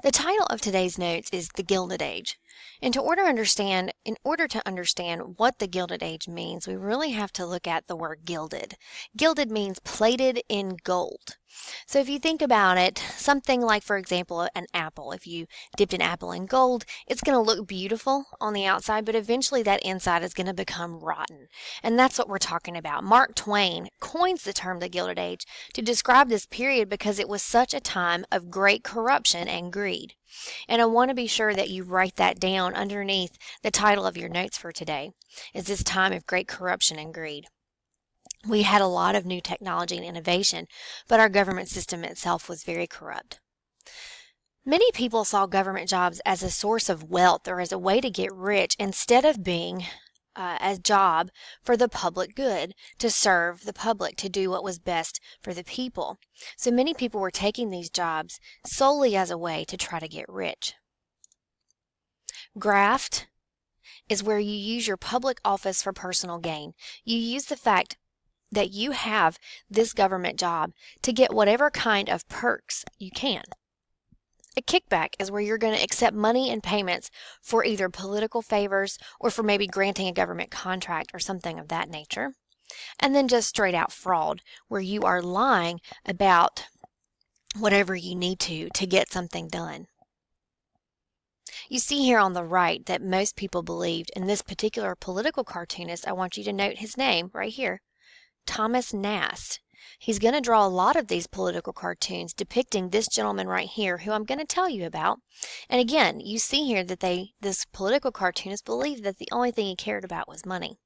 The title of today's notes is The Gilded Age. And in order to understand what the Gilded Age means, we really have to look at the word gilded. Gilded means plated in gold. So if you think about it, something like, for example, an apple. If you dipped an apple in gold, it's going to look beautiful on the outside, but eventually that inside is going to become rotten. And that's what we're talking about. Mark Twain coins the term the Gilded Age to describe this period because it was such a time of great corruption and greed. And I want to be sure that you write that down underneath the title of your notes for today, is this time of great corruption and greed. We had a lot of new technology and innovation, but our government system itself was very corrupt. Many people saw government jobs as a source of wealth or as a way to get rich instead of being a job for the public good, to serve the public, to do what was best for the people. So many people were taking these jobs solely as a way to try to get rich. Graft is where you use your public office for personal gain. You use the fact that you have this government job to get whatever kind of perks you can. A kickback is where you're going to accept money and payments for either political favors or for maybe granting a government contract or something of that nature. And then just straight out fraud, where you are lying about whatever you need to get something done. You see here on the right that most people believed in this particular political cartoonist. I want you to note his name right here, Thomas Nast. He's going to draw a lot of these political cartoons depicting this gentleman right here, who I'm going to tell you about. And again, you see here that this political cartoonist believed that the only thing he cared about was money.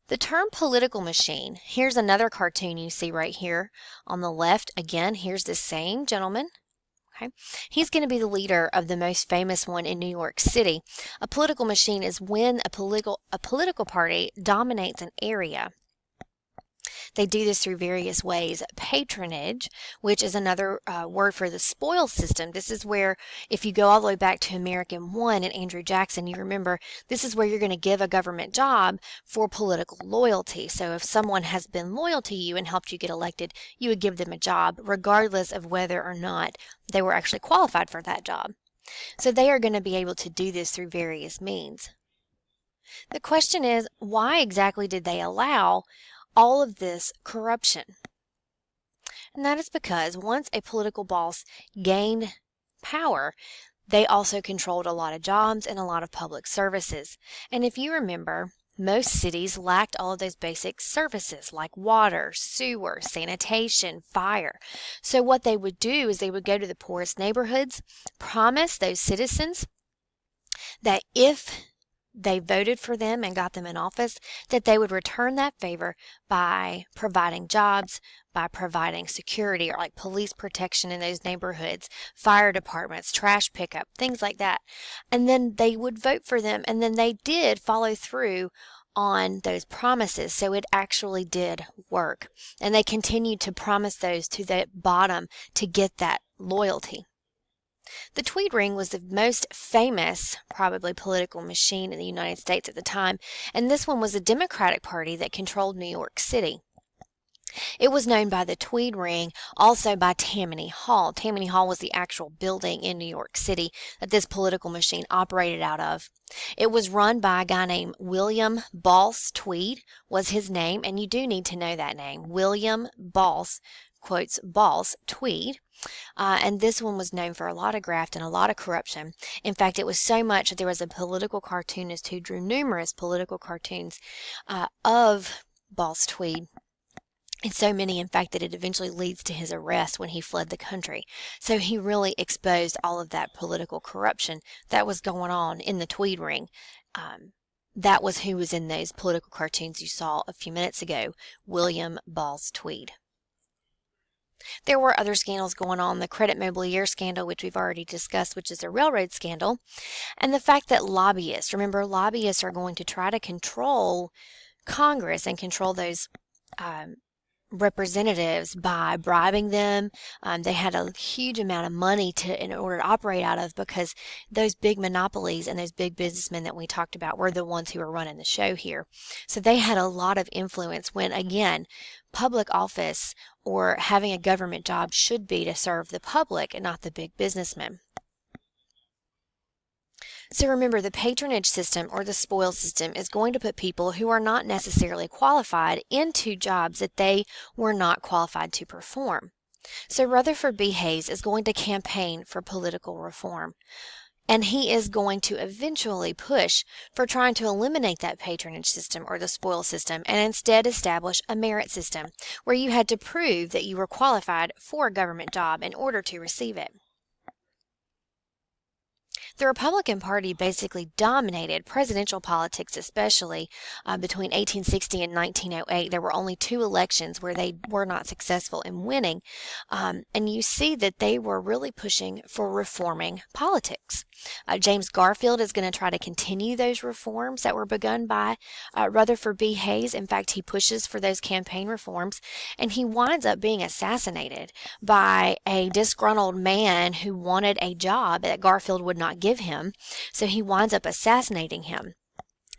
The term political machine, here's another cartoon you see right here on the left. Again, here's this same gentleman. Okay. He's going to be the leader of the most famous one in New York City. A political machine is when a political party dominates an area. They do this through various ways. Patronage, which is another word for the spoil system. This is where, if you go all the way back to American One and Andrew Jackson, you remember this is where you're going to give a government job for political loyalty. So if someone has been loyal to you and helped you get elected, you would give them a job regardless of whether or not they were actually qualified for that job. So they are going to be able to do this through various means. The question is, why exactly did they allow all of this corruption? And that is because once a political boss gained power, they also controlled a lot of jobs and a lot of public services. And if you remember, most cities lacked all of those basic services like water, sewer, sanitation, fire. So what they would do is they would go to the poorest neighborhoods, promise those citizens that if they voted for them and got them in office, that they would return that favor by providing jobs, by providing security or like police protection in those neighborhoods, fire departments, trash pickup, things like that. And then they would vote for them, and then they did follow through on those promises, so it actually did work. And they continued to promise those to the bottom to get that loyalty. The Tweed Ring was the most famous, probably, political machine in the United States at the time, and this one was the Democratic Party that controlled New York City. It was known by the Tweed Ring, also by Tammany Hall. Tammany Hall was the actual building in New York City that this political machine operated out of. It was run by a guy named William Boss Tweed, was his name, and you do need to know that name, William Boss, quotes, Boss Tweed. And this one was known for a lot of graft and a lot of corruption. In fact, it was so much that there was a political cartoonist who drew numerous political cartoons of Boss Tweed. And so many, in fact, that it eventually leads to his arrest when he fled the country. So he really exposed all of that political corruption that was going on in the Tweed Ring. That was who was in those political cartoons you saw a few minutes ago, William Boss Tweed. There were other scandals going on, the credit mobilier scandal, which we've already discussed, which is a railroad scandal, and the fact that lobbyists, remember, lobbyists are going to try to control Congress and control those representatives by bribing them. They had a huge amount of money in order to operate out of, because those big monopolies and those big businessmen that we talked about were the ones who were running the show here. So they had a lot of influence when, again, public office or having a government job should be to serve the public and not the big businessmen. So remember, the patronage system or the spoil system is going to put people who are not necessarily qualified into jobs that they were not qualified to perform. So Rutherford B. Hayes is going to campaign for political reform, and he is going to eventually push for trying to eliminate that patronage system or the spoil system and instead establish a merit system where you had to prove that you were qualified for a government job in order to receive it. The Republican Party basically dominated presidential politics, especially between 1860 and 1908. There were only 2 elections where they were not successful in winning, and you see that they were really pushing for reforming politics. James Garfield is going to try to continue those reforms that were begun by Rutherford B. Hayes. In fact, he pushes for those campaign reforms, and he winds up being assassinated by a disgruntled man who wanted a job that Garfield would not give him. So he winds up assassinating him.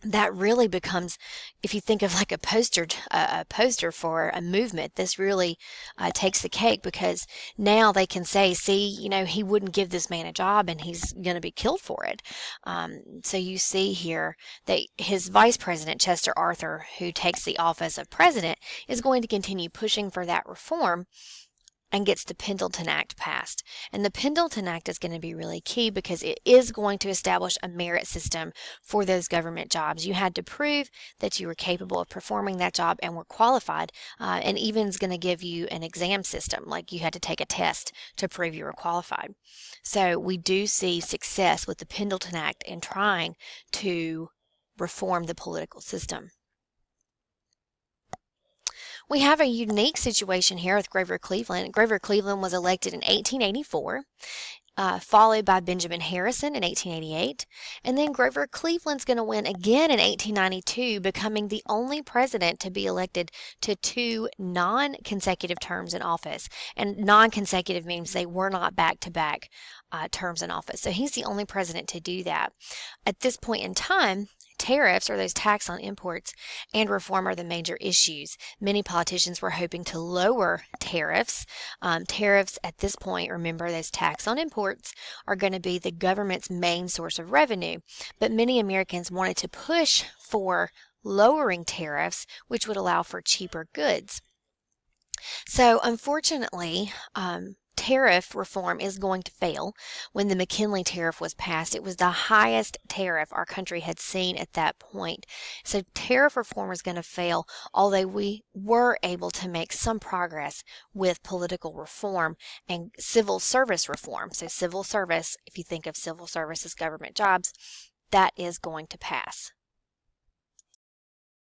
That really becomes, if you think of like a poster for a movement, this really takes the cake, because now they can say, see, he wouldn't give this man a job and he's going to be killed for it. So you see here that his vice president, Chester Arthur, who takes the office of president, is going to continue pushing for that reform and gets the Pendleton Act passed. And the Pendleton Act is going to be really key because it is going to establish a merit system for those government jobs. You had to prove that you were capable of performing that job and were qualified, and even is going to give you an exam system, like you had to take a test to prove you were qualified. So we do see success with the Pendleton Act in trying to reform the political system. We have a unique situation here with Grover Cleveland. Grover Cleveland was elected in 1884, followed by Benjamin Harrison in 1888, and then Grover Cleveland's going to win again in 1892, becoming the only president to be elected to 2 non-consecutive terms in office. And non-consecutive means they were not back-to-back terms in office. So he's the only president to do that. At this point in time, tariffs, or those tax on imports, and reform are the major issues. Many politicians were hoping to lower tariffs. Tariffs at this point, remember, those tax on imports are going to be the government's main source of revenue. But many Americans wanted to push for lowering tariffs, which would allow for cheaper goods. So unfortunately, tariff reform is going to fail. When the McKinley tariff was passed, it was the highest tariff our country had seen at that point. So tariff reform is going to fail, although we were able to make some progress with political reform and civil service reform. So civil service, if you think of civil service as government jobs, that is going to pass.